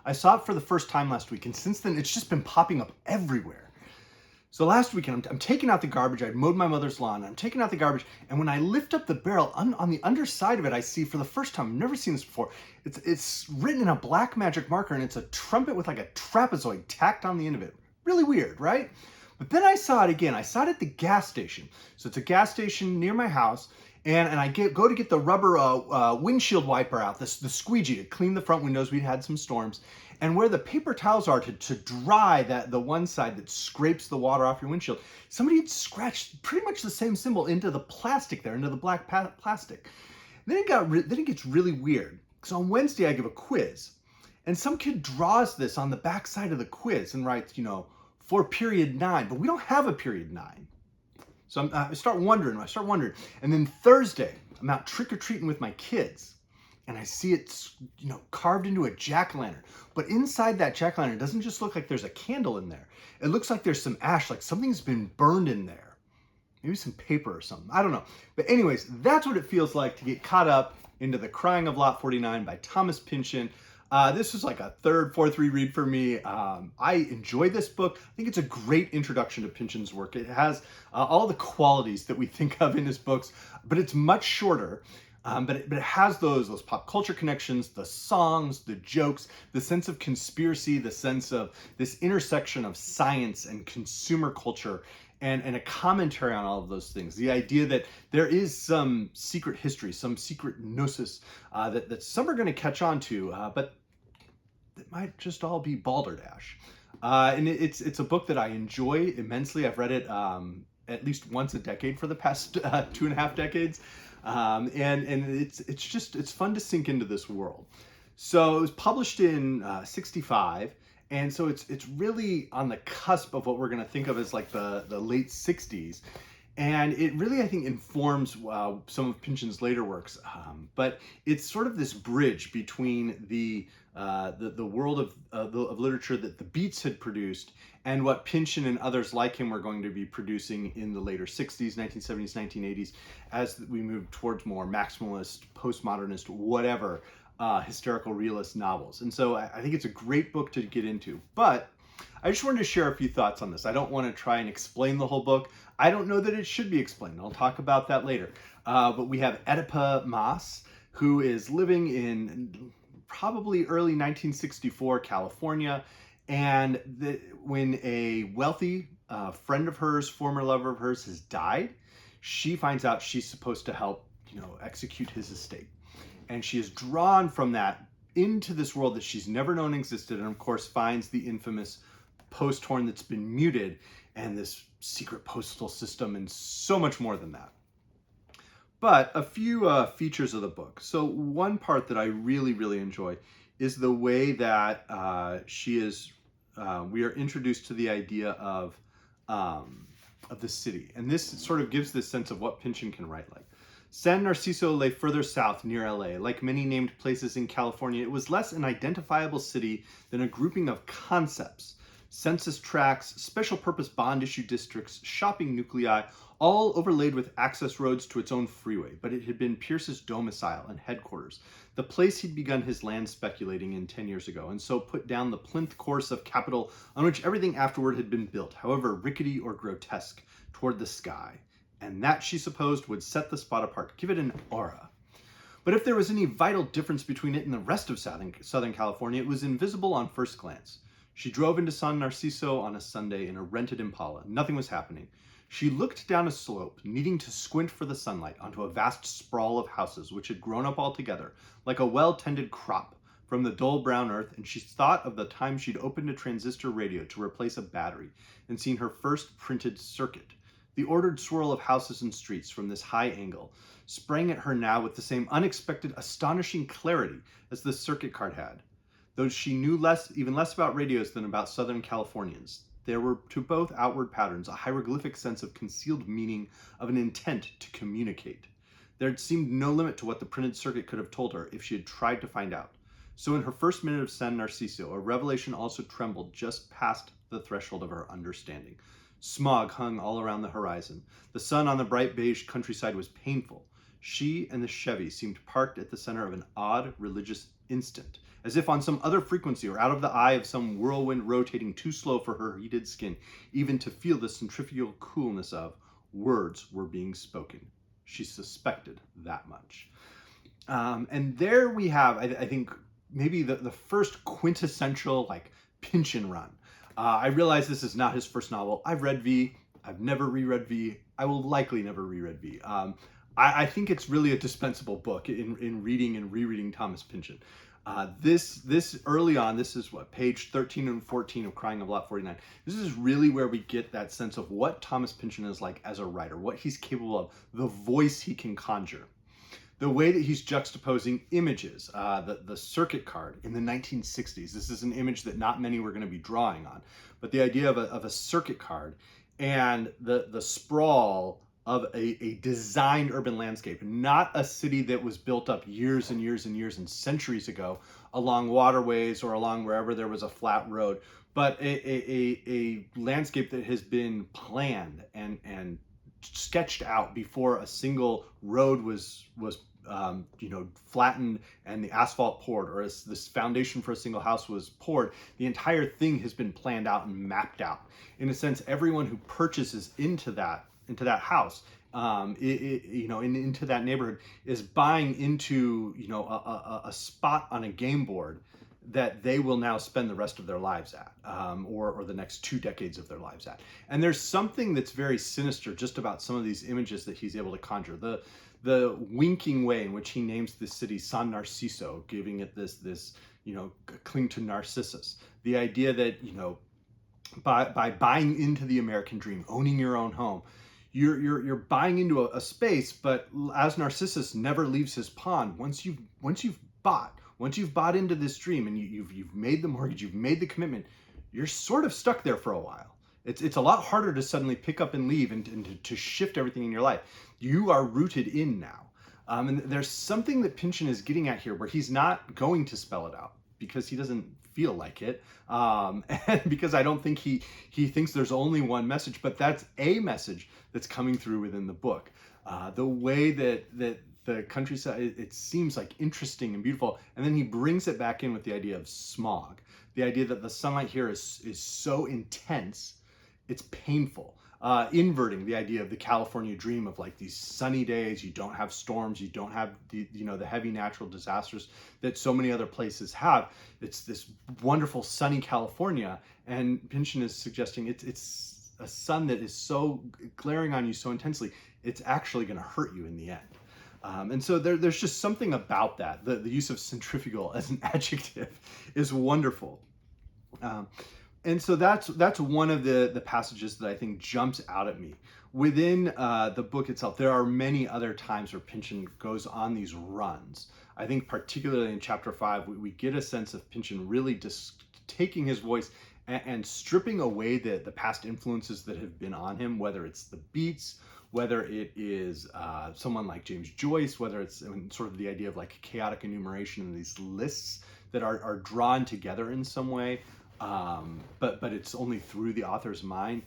I saw it for the first time last week, and since then it's just been popping up everywhere. So last weekend, I'm taking out the garbage. I'd mowed my mother's lawn. I'm taking out the garbage, and when I lift up the barrel, on the underside of it, I see for the first time, I've never seen this before, it's written in a black magic marker, and it's a trumpet with like a trapezoid tacked on the end of it. Really weird, right? But then I saw it again. I saw it at the gas station. So it's a gas station near my house, and I go to get the rubber windshield wiper out, the squeegee, to clean the front windows. We'd had some storms. And where the paper towels are to dry the one side that scrapes the water off your windshield, somebody had scratched pretty much the same symbol into the plastic there, into the black plastic. Then it gets really weird. So on Wednesday, I give a quiz. And some kid draws this on the back side of the quiz and writes, for period 9. But we don't have a period 9. So I start wondering. And then Thursday, I'm out trick-or-treating with my kids. And I see it, carved into a jack-o'-lantern. But inside that jack-o'-lantern, it doesn't just look like there's a candle in there. It looks like there's some ash, like something's been burned in there. Maybe some paper or something. I don't know. But anyways, that's what it feels like to get caught up into The Crying of Lot 49 by Thomas Pynchon. This was like a fourth reread for me. I enjoy this book. I think it's a great introduction to Pynchon's work. It has all the qualities that we think of in his books, but it's much shorter. But it has those pop culture connections, the songs, the jokes, the sense of conspiracy, the sense of this intersection of science and consumer culture, and a commentary on all of those things. The idea that there is some secret history, some secret gnosis that some are going to catch on to, but it might just all be balderdash. And it's a book that I enjoy immensely. I've read it at least once a decade for the past 2.5 decades. And it's fun to sink into this world. So it was published in 65, and so it's really on the cusp of what we're going to think of as like the late 60s. And it really, I think, informs some of Pynchon's later works. But it's sort of this bridge between the world of literature that the Beats had produced and what Pynchon and others like him were going to be producing in the later 60s, 1970s, 1980s, as we move towards more maximalist, postmodernist, whatever, hysterical realist novels. And so I think it's a great book to get into. But I just wanted to share a few thoughts on this. I don't want to try and explain the whole book. I don't know that it should be explained. I'll talk about that later. But we have Oedipa Maas, who is living in probably early 1964 California. And when a wealthy friend of hers, former lover of hers, has died, she finds out she's supposed to help, execute his estate. And she is drawn from that into this world that she's never known existed, and of course finds the infamous post horn that's been muted, and this secret postal system, and so much more than that. But a few features of the book. So one part that I really, really enjoy is the way that we are introduced to the idea of the city. And this sort of gives this sense of what Pynchon can write like. San Narciso lay further south near LA. Like many named places in California, it was less an identifiable city than a grouping of concepts. Census tracts, special purpose bond issue districts, shopping nuclei, all overlaid with access roads to its own freeway. But it had been Pierce's domicile and headquarters, the place he'd begun his land speculating in 10 years ago, and so put down the plinth course of capital on which everything afterward had been built, however rickety or grotesque, toward the sky. And that, she supposed, would set the spot apart, give it an aura. But if there was any vital difference between it and the rest of Southern California, it was invisible on first glance. She drove into San Narciso on a Sunday in a rented Impala. Nothing was happening. She looked down a slope, needing to squint for the sunlight, onto a vast sprawl of houses which had grown up all together, like a well-tended crop, from the dull brown earth, and she thought of the time she'd opened a transistor radio to replace a battery and seen her first printed circuit. The ordered swirl of houses and streets from this high angle sprang at her now with the same unexpected, astonishing clarity as the circuit card had. Though she knew even less about radios than about Southern Californians, there were to both outward patterns a hieroglyphic sense of concealed meaning, of an intent to communicate. There had seemed no limit to what the printed circuit could have told her if she had tried to find out. So in her first minute of San Narciso, a revelation also trembled just past the threshold of her understanding. Smog hung all around the horizon. The sun on the bright beige countryside was painful. She and the Chevy seemed parked at the center of an odd religious instant, as if on some other frequency or out of the eye of some whirlwind rotating too slow for her heated skin even to feel the centrifugal coolness of. Words were being spoken. She suspected that much. And there we have, I think, maybe the first quintessential like Pynchon run. I realize this is not his first novel. I've read V. I've never reread V. I will likely never reread V. I think it's really a dispensable book in reading and rereading Thomas Pynchon. This early on, this is what, page 13 and 14 of Crying of Lot 49. This is really where we get that sense of what Thomas Pynchon is like as a writer, what he's capable of, the voice he can conjure. The way that he's juxtaposing images, the circuit card in the 1960s. This is an image that not many were going to be drawing on, but the idea of a circuit card and the sprawl of a designed urban landscape, not a city that was built up years and years and years and centuries ago along waterways or along wherever there was a flat road, but a landscape that has been planned and sketched out before a single road was flattened and the asphalt poured, or as this foundation for a single house was poured. The entire thing has been planned out and mapped out. In a sense, everyone who purchases into that house, into that neighborhood, is buying into a spot on a game board that they will now spend the rest of their lives at, or the next 2 decades of their lives at. And there's something that's very sinister just about some of these images that he's able to conjure. The winking way in which he names the city San Narciso, giving it this cling to Narcissus. The idea that by buying into the American dream, owning your own home, you're buying into a space, but as Narcissus never leaves his pond, once you've bought into this dream and you've made the mortgage, you've made the commitment, you're sort of stuck there for a while. It's a lot harder to suddenly pick up and leave and to shift everything in your life. You are rooted in now. And there's something that Pynchon is getting at here where he's not going to spell it out because he doesn't feel like it. And because I don't think he thinks there's only one message, but that's a message that's coming through within the book. The way that the countryside, it seems like interesting and beautiful. And then he brings it back in with the idea of smog. The idea that the sunlight here is so intense, it's painful. Inverting the idea of the California dream of like these sunny days, you don't have storms, you don't have the heavy natural disasters that so many other places have. It's this wonderful sunny California, and Pynchon is suggesting it's a sun that is so glaring on you so intensely, it's actually going to hurt you in the end. And so there's just something about that. The use of centrifugal as an adjective is wonderful. And so that's one of the passages that I think jumps out at me. Within the book itself, there are many other times where Pynchon goes on these runs. I think particularly in chapter 5, we get a sense of Pynchon really just taking his voice and stripping away the past influences that have been on him, whether it's the beats, whether it is someone like James Joyce, whether it's sort of the idea of like chaotic enumeration and these lists that are drawn together in some way. But it's only through the author's mind.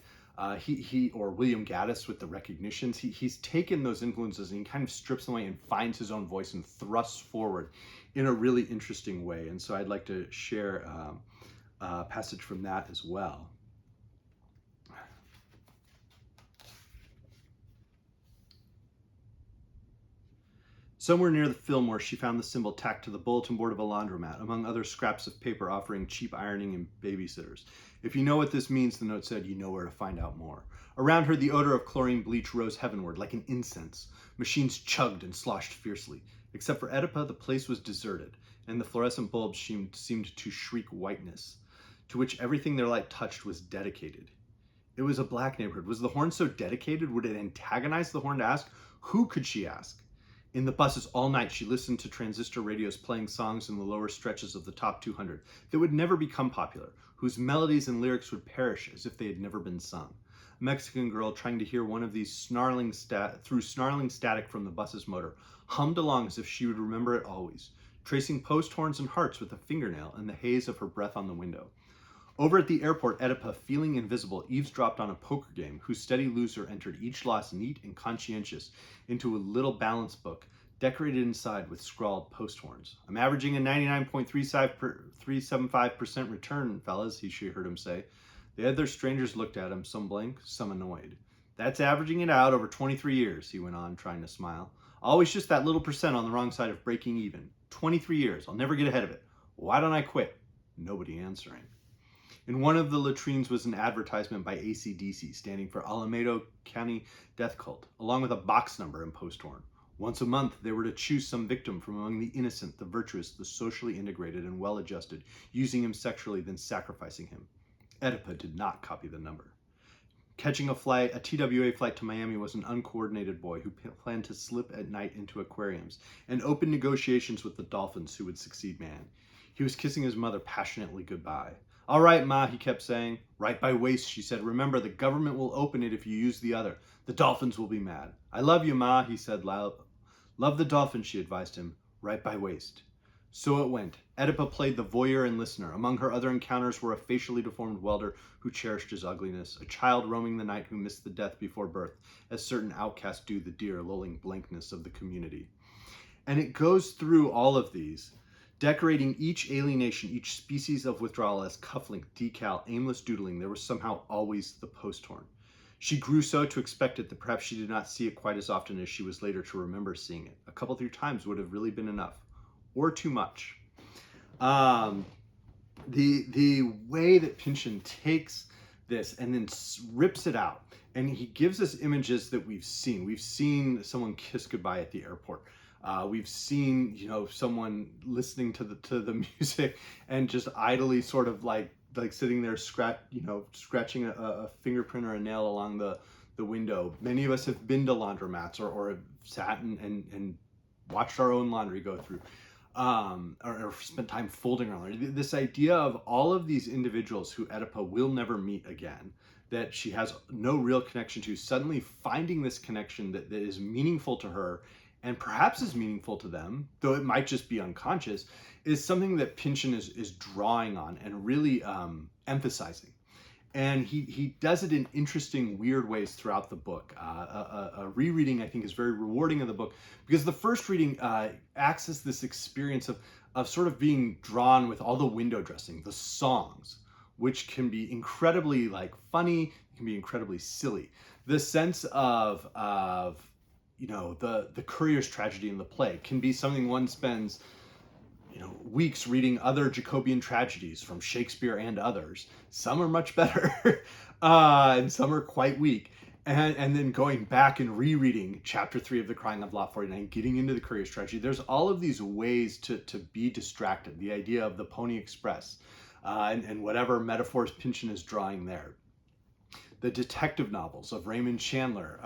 He or William Gaddis with the recognitions, he's taken those influences and he kind of strips them away and finds his own voice and thrusts forward in a really interesting way. And so I'd like to share a passage from that as well. Somewhere near the Fillmore, she found the symbol tacked to the bulletin board of a laundromat, among other scraps of paper offering cheap ironing and babysitters. If you know what this means, the note said, you know where to find out more. Around her, the odor of chlorine bleach rose heavenward like an incense. Machines chugged and sloshed fiercely. Except for Oedipa, the place was deserted, and the fluorescent bulbs seemed to shriek whiteness, to which everything their light touched was dedicated. It was a black neighborhood. Was the horn so dedicated? Would it antagonize the horn to ask? Who could she ask? In the buses all night, she listened to transistor radios playing songs in the lower stretches of the top 200 that would never become popular, whose melodies and lyrics would perish as if they had never been sung. A Mexican girl, trying to hear one of these snarling static from the bus's motor, hummed along as if she would remember it always, tracing post horns and hearts with a fingernail in the haze of her breath on the window. Over at the airport, Oedipa, feeling invisible, eavesdropped on a poker game whose steady loser entered each loss neat and conscientious into a little balance book decorated inside with scrawled post horns. "I'm averaging a 99.375% return, fellas," she heard him say. The other strangers looked at him, some blank, some annoyed. "That's averaging it out over 23 years, he went on, trying to smile. "Always just that little percent on the wrong side of breaking even. 23 years, I'll never get ahead of it. Why don't I quit?" Nobody answering. In one of the latrines was an advertisement by AC/DC, standing for Alameda County Death Cult, along with a box number and post horn. Once a month, they were to choose some victim from among the innocent, the virtuous, the socially integrated, and well-adjusted, using him sexually, then sacrificing him. Oedipa did not copy the number. Catching a TWA flight to Miami was an uncoordinated boy who planned to slip at night into aquariums and open negotiations with the dolphins who would succeed man. He was kissing his mother passionately goodbye. "All right, Ma," he kept saying. "Right by waist," she said. "Remember, the government will open it if you use the other. The dolphins will be mad." "I love you, Ma," he said loud. "Love the dolphins," she advised him. "Right by waist." So it went. Oedipa played the voyeur and listener. Among her other encounters were a facially deformed welder who cherished his ugliness, a child roaming the night who missed the death before birth, as certain outcasts do the dear, lulling blankness of the community. And it goes through all of these, decorating each alienation, each species of withdrawal as cufflink, decal, aimless doodling. There was somehow always the post horn. She grew so to expect it that perhaps she did not see it quite as often as she was later to remember seeing it. A couple, 3 times would have really been enough, or too much. The way that Pynchon takes this and then rips it out, and he gives us images that we've seen. We've seen someone kiss goodbye at the airport. We've seen, someone listening to the music and just idly sort of like sitting there scratching a fingerprint or a nail along the window. Many of us have been to laundromats or have sat and watched our own laundry go through, or spent time folding our laundry. This idea of all of these individuals who Oedipa will never meet again, that she has no real connection to, suddenly finding this connection that is meaningful to her and perhaps is meaningful to them, though it might just be unconscious, is something that Pynchon is drawing on and really emphasizing. And he does it in interesting, weird ways throughout the book. A rereading, I think, is very rewarding of the book, because the first reading acts as this experience of sort of being drawn with all the window dressing, the songs, which can be incredibly funny, can be incredibly silly. The sense of the Courier's tragedy in the play can be something one spends weeks reading other Jacobean tragedies from Shakespeare and others. Some are much better, and some are quite weak. And then going back and rereading chapter 3 of The Crying of Lot 49, getting into the Courier's tragedy. There's all of these ways to be distracted. The idea of the Pony Express, and whatever metaphors Pynchon is drawing there. The detective novels of Raymond Chandler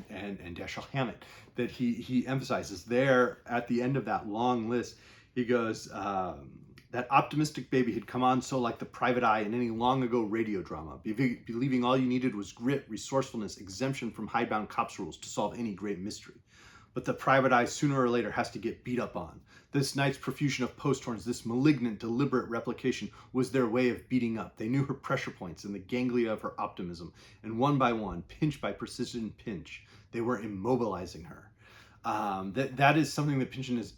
and Dashiell Hammett that he emphasizes there at the end of that long list. He goes, that optimistic baby had come on so like the private eye in any long ago radio drama, believing all you needed was grit, resourcefulness, exemption from hidebound cops rules to solve any great mystery. But the private eye sooner or later has to get beat up on. This night's profusion of post horns, this malignant, deliberate replication was their way of beating up. They knew her pressure points and the ganglia of her optimism, and one by one, pinch by precision pinch, they were immobilizing her. That is something that Pynchon is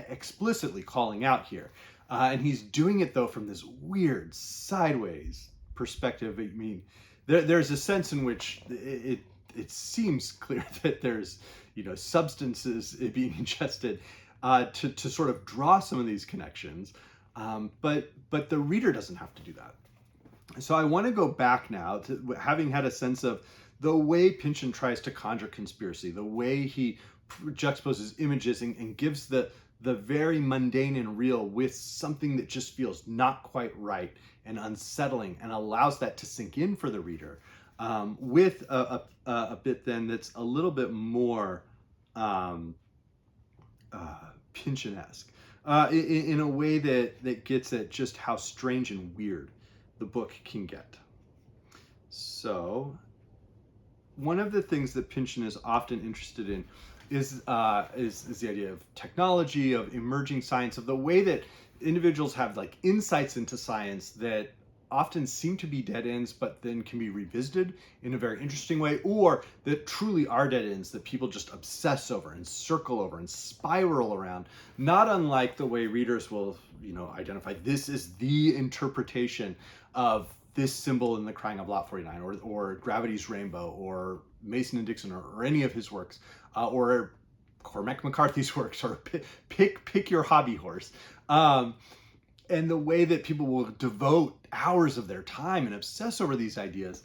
explicitly calling out here. And he's doing it, though, from this weird, sideways perspective. I mean, there's a sense in which it seems clear that there's, substances being ingested to sort of draw some of these connections. But the reader doesn't have to do that. So I want to go back now to having had a sense of the way Pynchon tries to conjure conspiracy, the way he juxtaposes images and gives the very mundane and real with something that just feels not quite right and unsettling, and allows that to sink in for the reader, with a bit then that's a little bit more Pynchon-esque, in a way that gets at just how strange and weird the book can get. So one of the things that Pynchon is often interested in is the idea of technology, of emerging science, of the way that individuals have insights into science that often seem to be dead ends, but then can be revisited in a very interesting way, or that truly are dead ends that people just obsess over and circle over and spiral around, not unlike the way readers will, identify this is the interpretation of this symbol in The Crying of Lot 49, or Gravity's Rainbow, or Mason and Dixon, or any of his works, or Cormac McCarthy's works, or pick your hobby horse. And the way that people will devote hours of their time and obsess over these ideas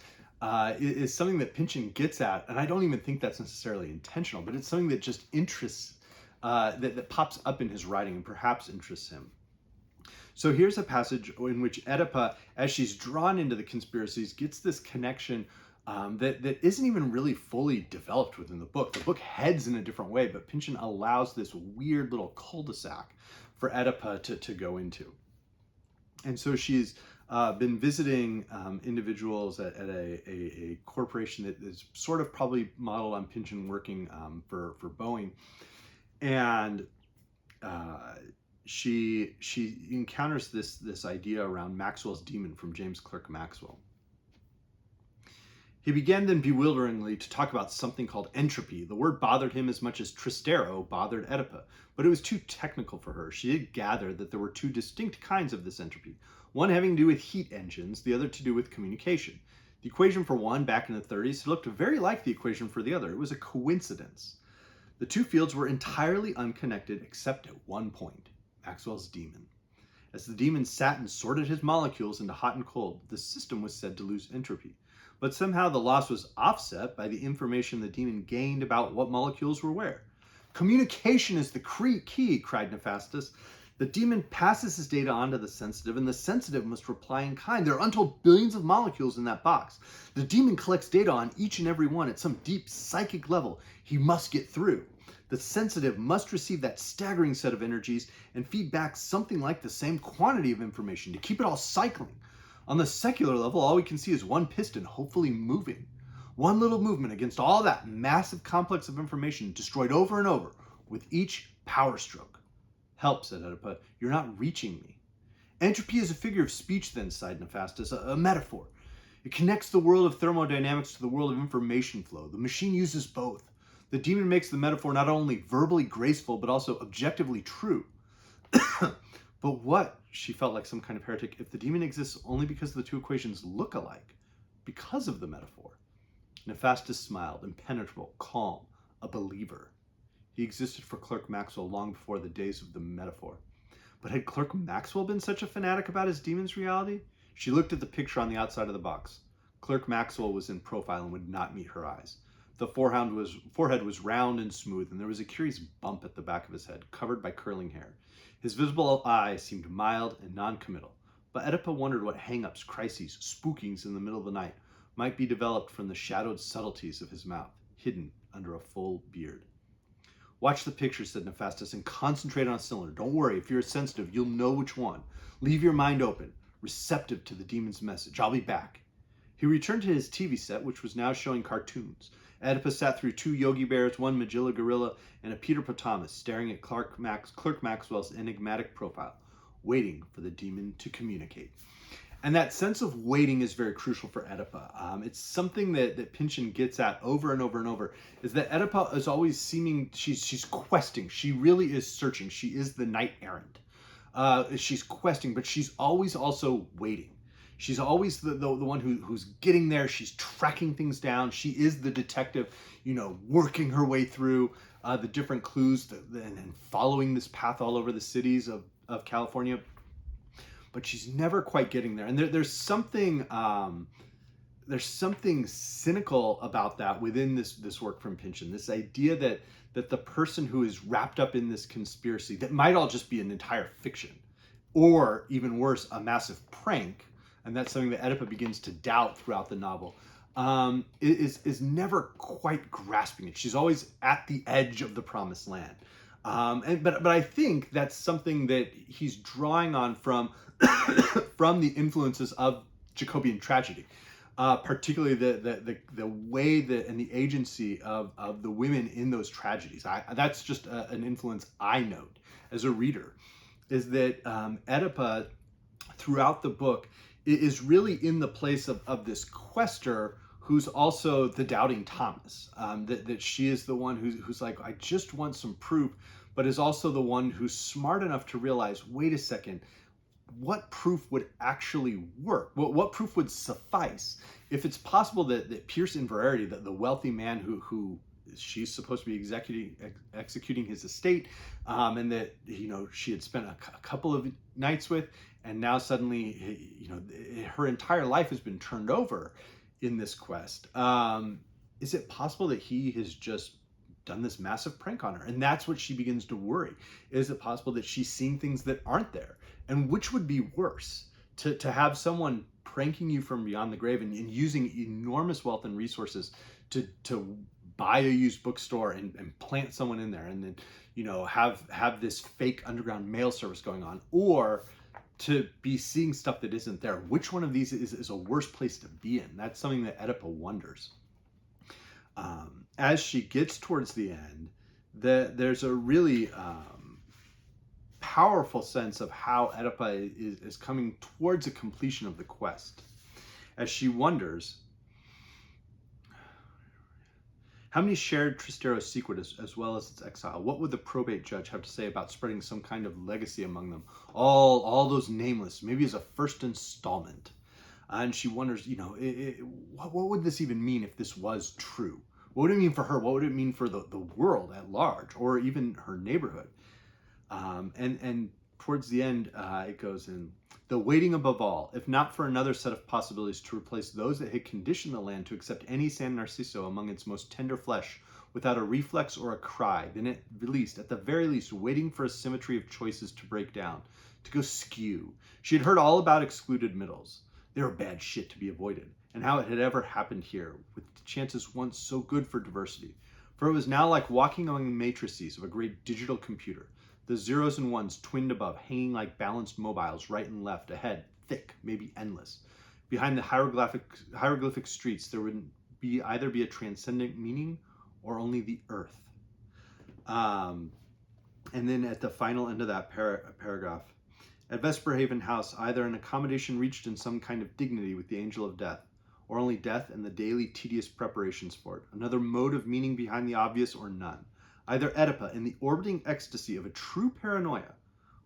is something that Pynchon gets at. And I don't even think that's necessarily intentional, but it's something that just interests, that pops up in his writing and perhaps interests him. So here's a passage in which Oedipa, as she's drawn into the conspiracies, gets this connection that isn't even really fully developed within the book. The book heads in a different way, but Pynchon allows this weird little cul-de-sac for Oedipa to go into. And so she's been visiting individuals at a corporation that is sort of probably modeled on Pynchon working for Boeing. And she encounters this idea around Maxwell's demon from James Clerk Maxwell. He began then bewilderingly to talk about something called entropy. The word bothered him as much as Tristero bothered Oedipa, but it was too technical for her. She had gathered that there were two distinct kinds of this entropy, one having to do with heat engines, the other to do with communication. The equation for one back in the 30s had looked very like the equation for the other. It was a coincidence. The two fields were entirely unconnected except at one point, Maxwell's demon. As the demon sat and sorted his molecules into hot and cold, the system was said to lose entropy. But somehow the loss was offset by the information the demon gained about what molecules were where. Communication is the key, cried Hephaestus. The demon passes his data on to the sensitive, and the sensitive must reply in kind. There are untold billions of molecules in that box. The demon collects data on each and every one at some deep psychic level he must get through. The sensitive must receive that staggering set of energies and feed back something like the same quantity of information to keep it all cycling. On the secular level, all we can see is one piston hopefully moving. One little movement against all that massive complex of information destroyed over and over with each power stroke. Help, said Oedipa, you're not reaching me. Entropy is a figure of speech then, sighed Hephaestus, a metaphor. It connects the world of thermodynamics to the world of information flow. The machine uses both. The demon makes the metaphor not only verbally graceful, but also objectively true. But what, she felt like some kind of heretic, if the demon exists only because the two equations look alike, because of the metaphor? Hephaestus smiled, impenetrable, calm, a believer. He existed for Clerk Maxwell long before the days of the metaphor. But had Clerk Maxwell been such a fanatic about his demon's reality? She looked at the picture on the outside of the box. Clerk Maxwell was in profile and would not meet her eyes. The forehead was round and smooth, and there was a curious bump at the back of his head, covered by curling hair. His visible eye seemed mild and non-committal, but Oedipa wondered what hang-ups, crises, spookings in the middle of the night might be developed from the shadowed subtleties of his mouth, hidden under a full beard. Watch the picture, said Hephaestus, and concentrate on a cylinder. Don't worry, if you're sensitive, you'll know which one. Leave your mind open, receptive to the demon's message. I'll be back. He returned to his TV set, which was now showing cartoons. Oedipa sat through two Yogi Bears, one Magilla Gorilla, and a Peter Potamus, staring at Clerk Maxwell's enigmatic profile, waiting for the demon to communicate. And that sense of waiting is very crucial for Oedipa. It's something that Pynchon gets at over and over and over, is that Oedipa is always seeming, she's questing. She really is searching. She is the knight errant. She's questing, but she's always also waiting. She's always the one who's getting there. She's tracking things down. She is the detective, working her way through the different clues and following this path all over the cities of California. But she's never quite getting there. And there's something cynical about that within this work from Pynchon. This idea that the person who is wrapped up in this conspiracy, that might all just be an entire fiction, or even worse, a massive prank, and that's something that Oedipa begins to doubt throughout the novel, is never quite grasping it. She's always at the edge of the promised land. But I think that's something that he's drawing on from from the influences of Jacobean tragedy, particularly the way that and the agency of the women in those tragedies. That's just an influence I note as a reader, is that Oedipa throughout the book is really in the place of this quester who's also the doubting Thomas. That she is the one who's like, I just want some proof, but is also the one who's smart enough to realize, wait a second, what proof would actually work? What proof would suffice? If it's possible that Pierce Inverarity, the wealthy man who she's supposed to be executing his estate, and that she had spent a couple of nights with, and now suddenly her entire life has been turned over in this quest. Is it possible that he has just done this massive prank on her? And that's what she begins to worry. Is it possible that she's seeing things that aren't there? And which would be worse? To have someone pranking you from beyond the grave and using enormous wealth and resources to buy a used bookstore and plant someone in there, and then have this fake underground mail service going on, or to be seeing stuff that isn't there? Which one of these is a worse place to be in? That's something that Oedipa wonders. As she gets towards the end, there's a really powerful sense of how Oedipa is coming towards a completion of the quest. As she wonders, how many shared Tristero's secret as well as its exile? What would the probate judge have to say about spreading some kind of legacy among them? All those nameless, maybe as a first installment. And she wonders, what would this even mean if this was true? What would it mean for her? What would it mean for the world at large, or even her neighborhood? And towards the end, it goes in, the waiting above all, if not for another set of possibilities to replace those that had conditioned the land to accept any San Narciso among its most tender flesh without a reflex or a cry, then at the very least, waiting for a symmetry of choices to break down, to go skew. She had heard all about excluded middles. They were bad shit to be avoided, and how it had ever happened here, with chances once so good for diversity. For it was now like walking among the matrices of a great digital computer, the zeros and ones twinned above, hanging like balanced mobiles right and left, ahead, thick, maybe endless. Behind the hieroglyphic streets, there would either be a transcendent meaning or only the earth. And then at the final end of that paragraph, at Vesperhaven House, either an accommodation reached in some kind of dignity with the angel of death, or only death and the daily tedious preparations for it, another mode of meaning behind the obvious, or none. Either Oedipa in the orbiting ecstasy of a true paranoia,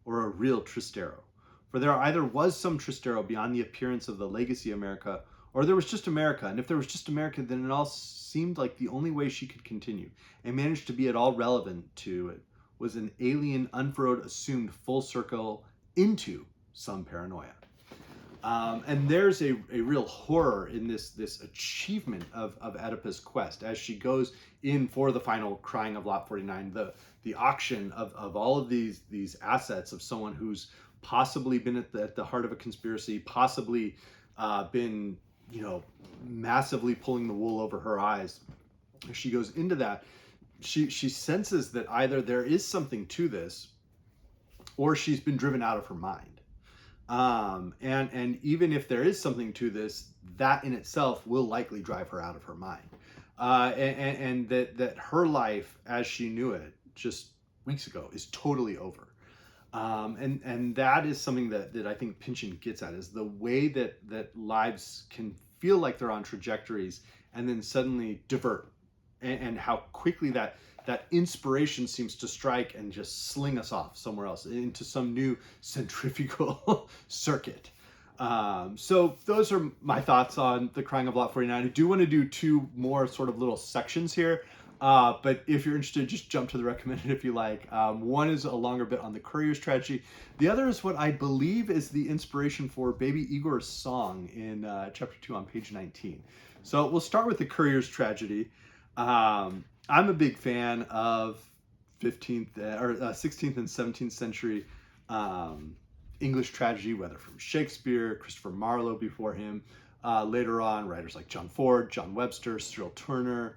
or a real Tristero. For there either was some Tristero beyond the appearance of the legacy America, or there was just America, and if there was just America, then it all seemed like the only way she could continue, and managed to be at all relevant to it, was an alien, unfurrowed, assumed full circle into some paranoia. And there's a real horror in this achievement of Oedipa's quest as she goes in for the final crying of Lot 49, the auction of all of these assets of someone who's possibly been at the heart of a conspiracy, possibly been massively pulling the wool over her eyes. As she goes into that, she senses that either there is something to this, or she's been driven out of her mind. And even if there is something to this, that in itself will likely drive her out of her mind. And that her life as she knew it just weeks ago is totally over. And that is something that I think Pynchon gets at, is the way that lives can feel like they're on trajectories and then suddenly divert, and how quickly that inspiration seems to strike and just sling us off somewhere else into some new centrifugal circuit. So those are my thoughts on The Crying of Lot 49. I do want to do two more sort of little sections here. But if you're interested, just jump to the recommended if you like. One is a longer bit on the Courier's tragedy. The other is what I believe is the inspiration for Baby Ygor's song in chapter 2 on page 19. So we'll start with the Courier's tragedy. I'm a big fan of 16th and 17th century English tragedy, whether from Shakespeare, Christopher Marlowe before him, later on writers like John Ford, John Webster, Cyril Tourneur.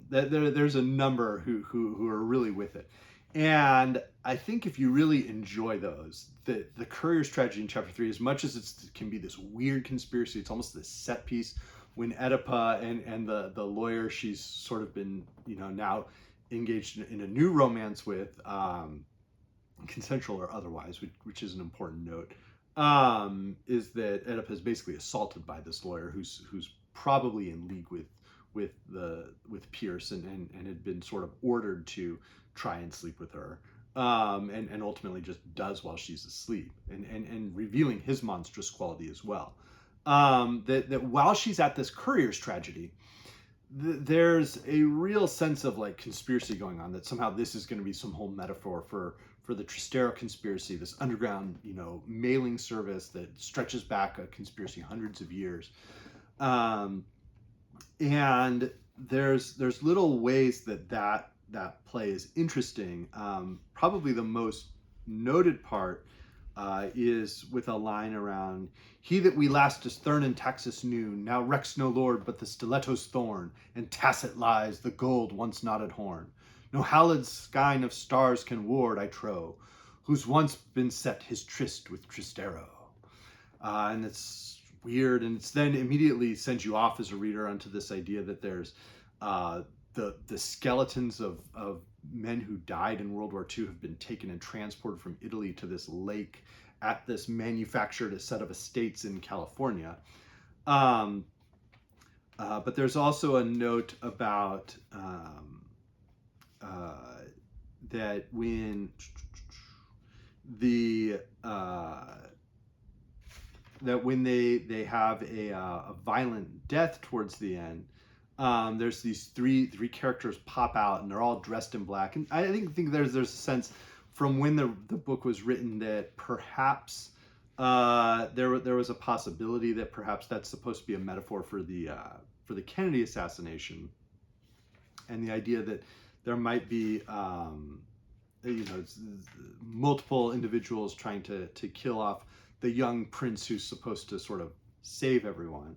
There's a number who are really with it. And I think if you really enjoy those, the Courier's tragedy in chapter 3, as much as it can be this weird conspiracy, it's almost this set piece when Oedipa and the lawyer she's sort of been, now engaged in a new romance with, consensual or otherwise, which is an important note. is that Oedipus is basically assaulted by this lawyer who's probably in league with Pierce and had been sort of ordered to try and sleep with her, and ultimately just does while she's asleep, and revealing his monstrous quality as well. That while she's at this Courier's tragedy, there's a real sense of like conspiracy going on, that somehow this is going to be some whole metaphor for the Trastero conspiracy, this underground, mailing service that stretches back a conspiracy hundreds of years. And there's little ways that play is interesting. Probably the most noted part is with a line around, "He that we last as Thurn and Taxus knew, now recks no lord but the stiletto's thorn, and tacit lies the gold once knotted horn. No hallowed skyne of stars can ward, I trow, who's once been set his tryst with Trastero." And it's weird, and it's then immediately sends you off as a reader onto this idea that there's the skeletons of men who died in World War II have been taken and transported from Italy to this lake at this manufactured set of estates in California. But there's also a note about that when they have a violent death towards the end, there's these three characters pop out, and they're all dressed in black. And I think there's a sense from when the book was written that perhaps there was a possibility that perhaps that's supposed to be a metaphor for the Kennedy assassination, and the idea that there might be multiple individuals trying to kill off the young prince who's supposed to sort of save everyone.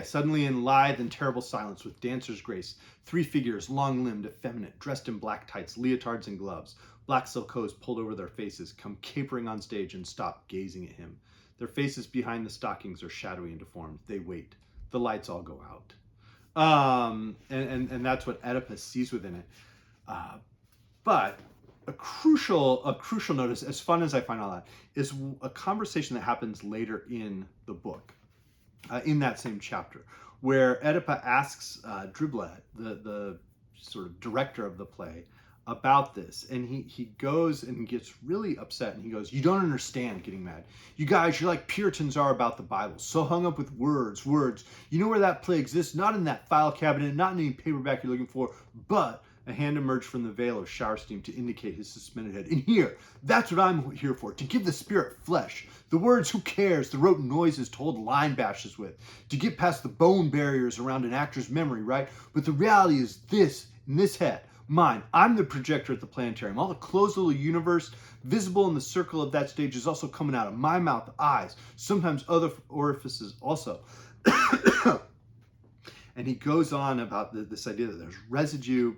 Suddenly in lithe and terrible silence, with dancer's grace, three figures, long-limbed, effeminate, dressed in black tights, leotards, and gloves, black silk hose pulled over their faces, come capering on stage and stop gazing at him. Their faces behind the stockings are shadowy and deformed. They wait. The lights all go out. And that's what Oedipus sees within it. But a crucial notice, as fun as I find all that, is a conversation that happens later in the book. In that same chapter, where Oedipus asks Driblet, the sort of director of the play, about this, and he goes and gets really upset, and he goes, "You don't understand," getting mad. "You guys, you're like Puritans are about the Bible, so hung up with words. You know where that play exists? Not in that file cabinet, not in any paperback you're looking for, but..." A hand emerged from the veil of shower steam to indicate his suspended head. "In here, that's what I'm here for, to give the spirit flesh. The words, who cares? The rote noises to hold line bashes with. To get past the bone barriers around an actor's memory, right? But the reality is this, in this head, mine. I'm the projector at the planetarium. All the closed little universe visible in the circle of that stage is also coming out of my mouth, eyes, sometimes other orifices also." And he goes on about this idea that there's residue.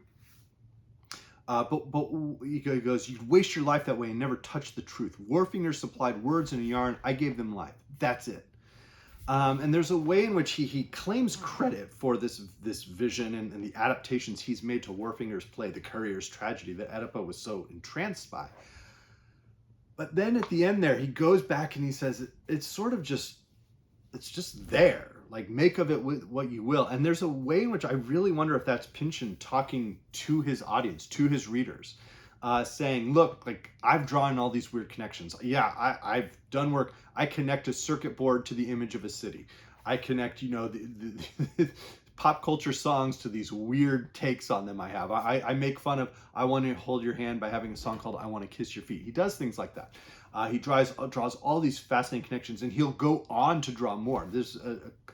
But he goes, "You'd waste your life that way and never touch the truth. Warfingers supplied words in a yarn. I gave them life. That's it." And there's a way in which he claims credit for this vision and the adaptations he's made to Warfinger's play, The Courier's Tragedy, that Oedipus was so entranced by. But then at the end there, he goes back and he says, it's sort of just there. Like, make of it with what you will. And there's a way in which I really wonder if that's Pynchon talking to his audience, to his readers, saying, "Look, like, I've drawn all these weird connections. Yeah, I've done work. I connect a circuit board to the image of a city. I connect, the pop culture songs to these weird takes on them I have. I make fun of I Want to Hold Your Hand by having a song called I Want to Kiss Your Feet." He does things like that. He draws all these fascinating connections, and he'll go on to draw more. There's,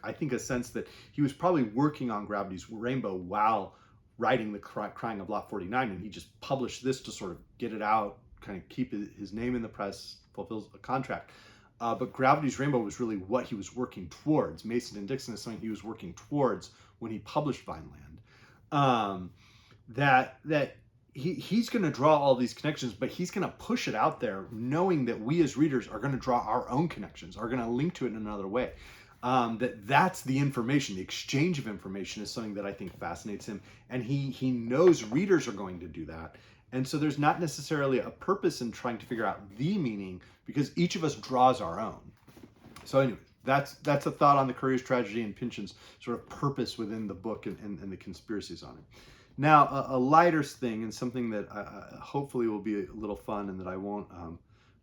I think, a sense that he was probably working on Gravity's Rainbow while writing The Crying of Lot 49, and he just published this to sort of get it out, kind of keep his name in the press, fulfills a contract. But Gravity's Rainbow was really what he was working towards. Mason and Dixon is something he was working towards when he published Vineland. He's going to draw all these connections, but he's going to push it out there knowing that we as readers are going to draw our own connections, are going to link to it in another way. That's the information. The exchange of information is something that I think fascinates him, and he knows readers are going to do that. And so there's not necessarily a purpose in trying to figure out the meaning, because each of us draws our own. So anyway, that's a thought on the Courier's tragedy and Pynchon's sort of purpose within the book and the conspiracies on it. Now, a lighter thing, and something that hopefully will be a little fun and that I won't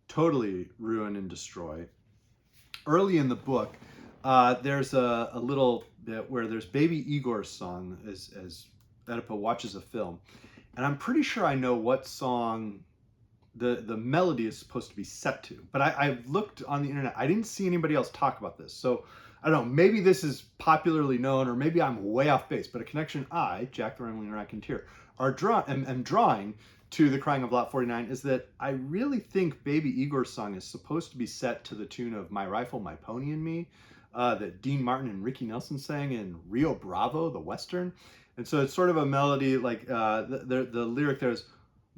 totally ruin and destroy. Early in the book, there's a little bit where there's baby Ygor's song as Oedipa watches a film. And I'm pretty sure I know what song the melody is supposed to be set to. But I've looked on the internet. I didn't see anybody else talk about this. So I don't know, maybe this is popularly known, or maybe I'm way off base. But a connection I, Jack the Rambling Raconteur, am drawing to the Crying of Lot 49 is that I really think baby Ygor's song is supposed to be set to the tune of My Rifle, My Pony and Me, that Dean Martin and Ricky Nelson sang in Rio Bravo, the Western. And so it's sort of a melody like the lyric there is,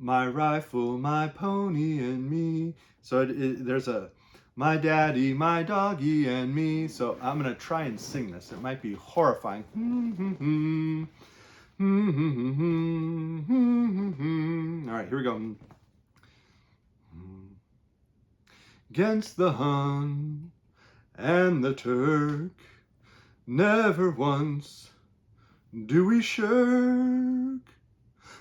my rifle, my pony and me. So there's a, my daddy, my doggy and me. So I'm going to try and sing this. It might be horrifying. All right, here we go. Against the Hun and the Turk, never once do we shirk.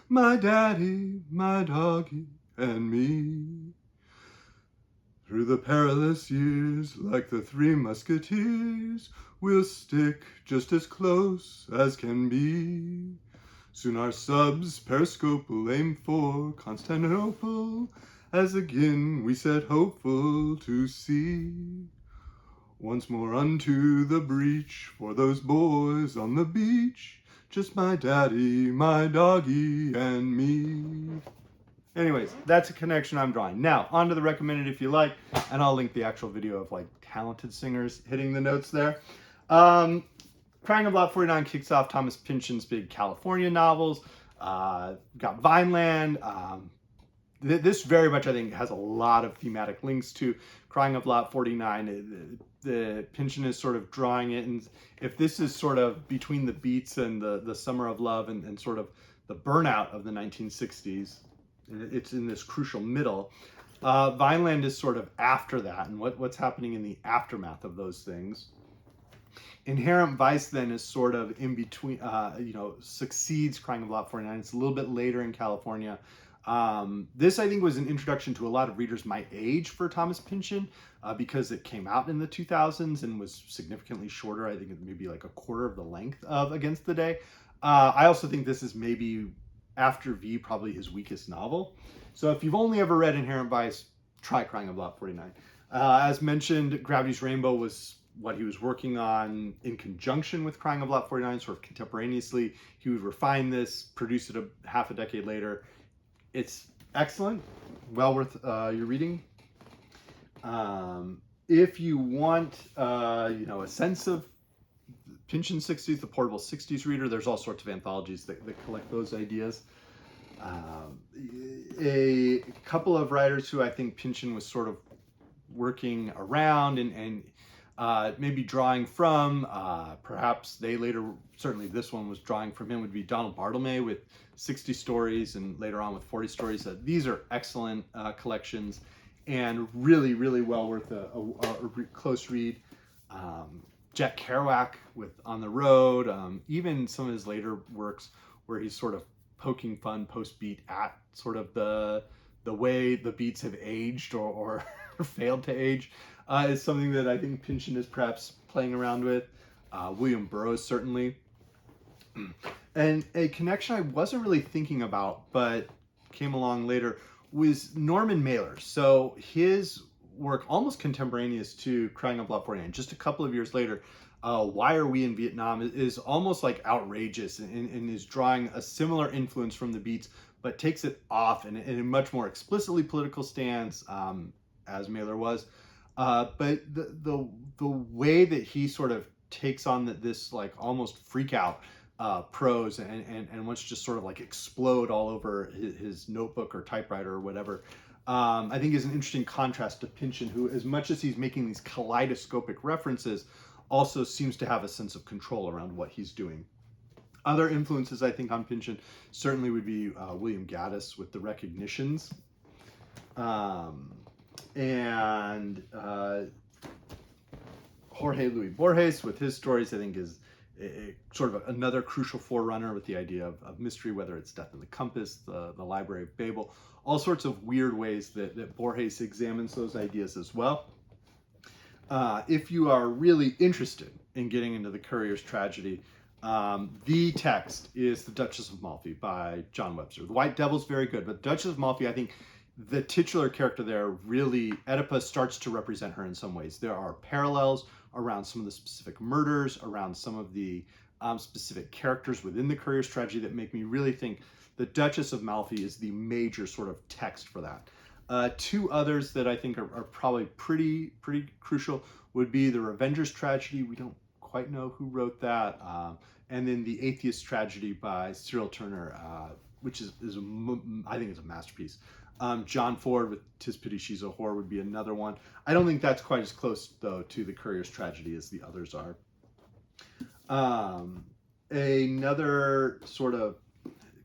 My daddy, my doggy, and me. Through the perilous years, like the Three Musketeers, we'll stick just as close as can be. Soon our subs periscope will aim for Constantinople, as again we set hopeful to see. Once more unto the breach for those boys on the beach, just my daddy, my doggy, and me. Anyways, that's a connection I'm drawing. Now, on to the recommended if you like, and I'll link the actual video of like talented singers hitting the notes there. Crying of Lot 49 kicks off Thomas Pynchon's big California novels. Got Vineland. This very much, I think, has a lot of thematic links to Crying of Lot 49. The Pynchon is sort of drawing it, and if this is sort of between the beats and the Summer of Love and sort of the burnout of the 1960s, it's in this crucial middle. Vineland is sort of after that, and what's happening in the aftermath of those things. Inherent Vice then is sort of in between, succeeds Crying of Lot 49. It's a little bit later in California. This, I think, was an introduction to a lot of readers my age for Thomas Pynchon, because it came out in the 2000s and was significantly shorter. I think it maybe like a quarter of the length of Against the Day. I also think this is maybe, after V, probably his weakest novel. So if you've only ever read Inherent Vice, try Crying of Lot 49. As mentioned, Gravity's Rainbow was what he was working on in conjunction with Crying of Lot 49, sort of contemporaneously. He would refine this, produce it half a decade later. It's excellent, well worth your reading. If you want, a sense of Pynchon 60s, the portable 60s reader, there's all sorts of anthologies that collect those ideas. A couple of writers who I think Pynchon was sort of working around and maybe drawing from, perhaps they later, certainly this one was drawing from him, would be Donald Barthelme with 60 stories and later on with 40 stories. These are excellent collections and really, really well worth a close read. Jack Kerouac with On the Road, even some of his later works where he's sort of poking fun post-beat at sort of the way the beats have aged or failed to age, is something that I think Pynchon is perhaps playing around with. William Burroughs, certainly. And a connection I wasn't really thinking about, but came along later, was Norman Mailer. So his work, almost contemporaneous to Crying of Lot 49, just a couple of years later, Why Are We in Vietnam, is almost like outrageous and is drawing a similar influence from the beats, but takes it off in a much more explicitly political stance, as Mailer was. But the way that he sort of takes on this like almost freak out prose and wants to just sort of like explode all over his notebook or typewriter or whatever, I think is an interesting contrast to Pynchon, who, as much as he's making these kaleidoscopic references, also seems to have a sense of control around what he's doing. Other influences, I think, on Pynchon certainly would be William Gaddis with the Recognitions. And Jorge Luis Borges with his stories, I think, is sort of another crucial forerunner with the idea of mystery, whether it's Death in the Compass, the Library of Babel, all sorts of weird ways that Borges examines those ideas as well. If you are really interested in getting into the Courier's tragedy, the text is The Duchess of Malfi by John Webster. The White Devil's very good, but Duchess of Malfi, I think the titular character there really, Oedipus starts to represent her in some ways. There are parallels around some of the specific murders, around some of the specific characters within the Courier's tragedy that make me really think the Duchess of Malfi is the major sort of text for that. Two others that I think are probably pretty crucial would be The Revenger's Tragedy. We don't quite know who wrote that. And then The Atheist Tragedy by Cyril Tourneur, which I think is a masterpiece. John Ford with 'Tis Pity She's a Whore would be another one. I don't think that's quite as close, though, to the Courier's tragedy as the others are. Another sort of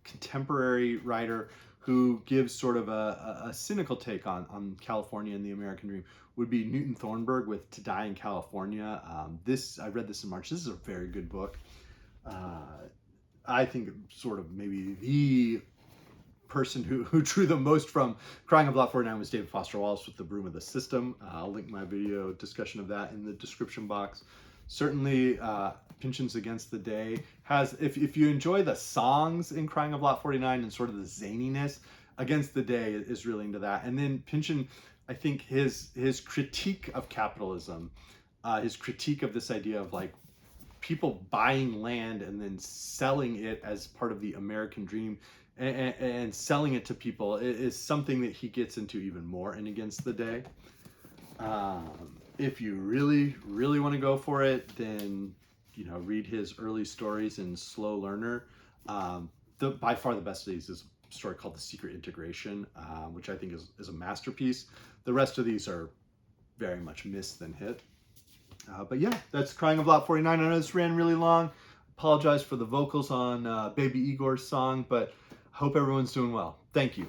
contemporary writer who gives sort of a cynical take on California and the American dream would be Newton Thornberg with To Die in California. I read this in March. This is a very good book. I think sort of maybe the person who drew the most from Crying of Lot 49 was David Foster Wallace with The Broom of the System. I'll link my video discussion of that in the description box. Certainly, Pynchon's Against the Day has, if you enjoy the songs in Crying of Lot 49 and sort of the zaniness, Against the Day is really into that. And then Pynchon, I think his critique of capitalism, his critique of this idea of like people buying land and then selling it as part of the American dream and selling it to people is something that he gets into even more in Against the Day. If you really want to go for it, then read his early stories in Slow Learner. By far the best of these is a story called The Secret Integration, which I think is a masterpiece. The rest of these are very much miss than hit. But yeah, that's Crying of Lot 49. I know this ran really long. Apologize for the vocals on Baby Ygor's song, but hope everyone's doing well. Thank you.